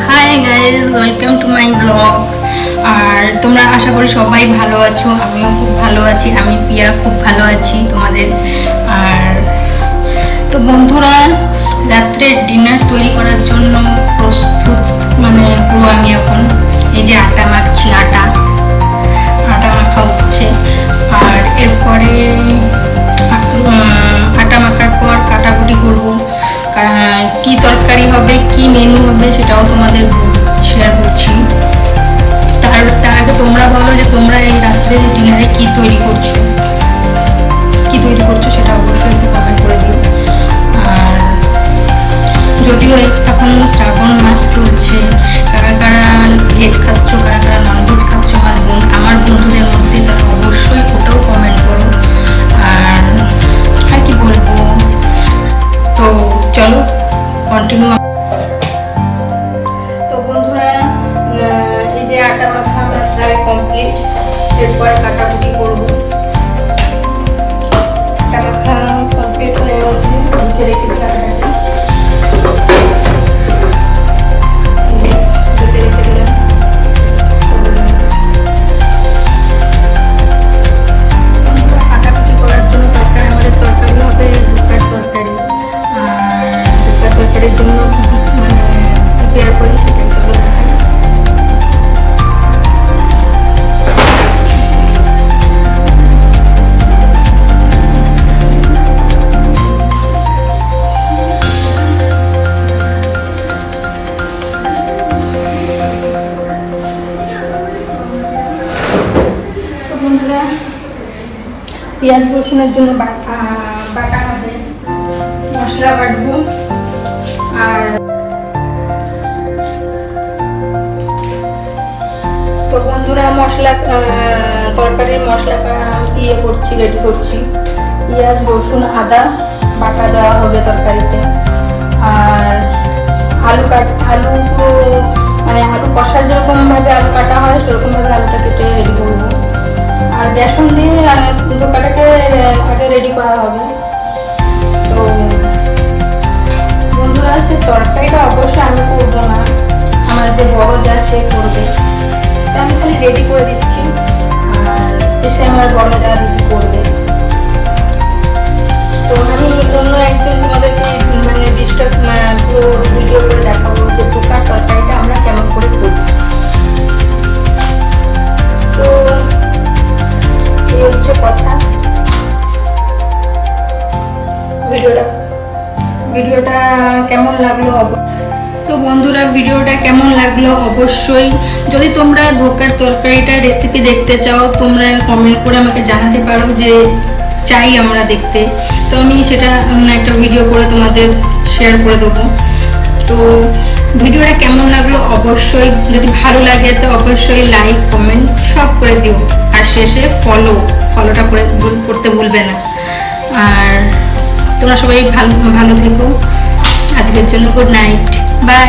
High guys, welcome to my blog. আর তোমরা আশা করি সবাই ভালো আছো, আমিও খুব ভালো আছি। আমি পিয়া খুব ভালো আছি তোমাদের। আর তো বন্ধুরা, রাত্রের ডিনার তৈরি করার জন্য প্রস্তুত পুরো আমি এখন এই যে আটা মাখছি। আটা মাখা হচ্ছে। আর এরপরে আটা মাখার পর কাটাকুটি করবো। কি তরকারি হবে, কি মেনু হবে সেটাও তোমাদের শেয়ার করছি। তার আগে তোমরা বলো যে তোমরা এই রাত্রে ডিনারে কি তৈরি করছো সেটা অবশ্যই একটু কমেন্ট করে দিও। আর যদিও এখন শ্রাবণ মাস চলছে, কারা কারা ভেজ খাচ্ছ, কারা কারা নন ভেজ খাচ্ছ আমার বন্ধুদের মধ্যে, তারা অবশ্যই ওটাও কমেন্ট করো। আর কি বলবো, তো চলো কন্টিনিউ। তো বন্ধুরা, এই যে আটা মাখা আমার প্রায় কমপ্লিট। এরপরে কাটাকুটি করবো। আটা মাখা কমপ্লিট হয়ে গেছে, ঢেকে রেখে দিলাম। কাটাকুটি করার জন্য আমাদের তরকারি হবে ধোকার তরকারি। আর ধোকার তরকারির জন্য কি কি প্রিপেয়ার করি সেটাই তো দেখাই। পেঁয়াজ রসুনের জন্য বাটা হবে, মশলা বাটবো। আর তো বন্ধুরা, তরকারির মশলাটা রেডি করছি। পেঁয়াজ রসুন আদা বাটা দেওয়া হবে তরকারিতে। আর আলু পুরো আলু কষার যেরকম ভাবে আলু কাটা হয় সেরকম ভাবে আলুটা কেটে রেডি করবো। আর বেসন দিয়ে ধোকাটাকে আগে রেডি করা হবে। তো বন্ধুরা, সে তরকারিটা অবশ্যই আমি করবো না, আমার যে বড় যা সে করবে। তা আমি খালি রেডি করে দিচ্ছি, আর এসে আমার বড় যা রেডি করবে। তো আমি অন্য একদিন তোমাদেরকে পুরো ভিডিও করে দেখাবো যে ধোকার তরকারিটা আমরা কেমন করে করি। তো এই হচ্ছে কথা। ভিডিওটা কেমন লাগলো তো বন্ধুরা, ভিডিওটা কেমন লাগলো অবশ্যই, যদি তোমরা ধোকার তরকারিটা রেসিপি দেখতে চাও তোমরা কমেন্ট করে আমাকে জানাতে পারো যে চাই আমরা দেখতে। তো আমি সেটা একটা ভিডিও করে তোমাদের শেয়ার করে দেবো। তো ভিডিওটা কেমন লাগলো অবশ্যই, যদি ভালো লাগে তো অবশ্যই লাইক কমেন্ট সব করে দিও। আর শেষে ফলোটা করতে ভুলবে না। আর তোমরা সবাই ভালো থেকো। আজকের জন্য গুড নাইট, বাই।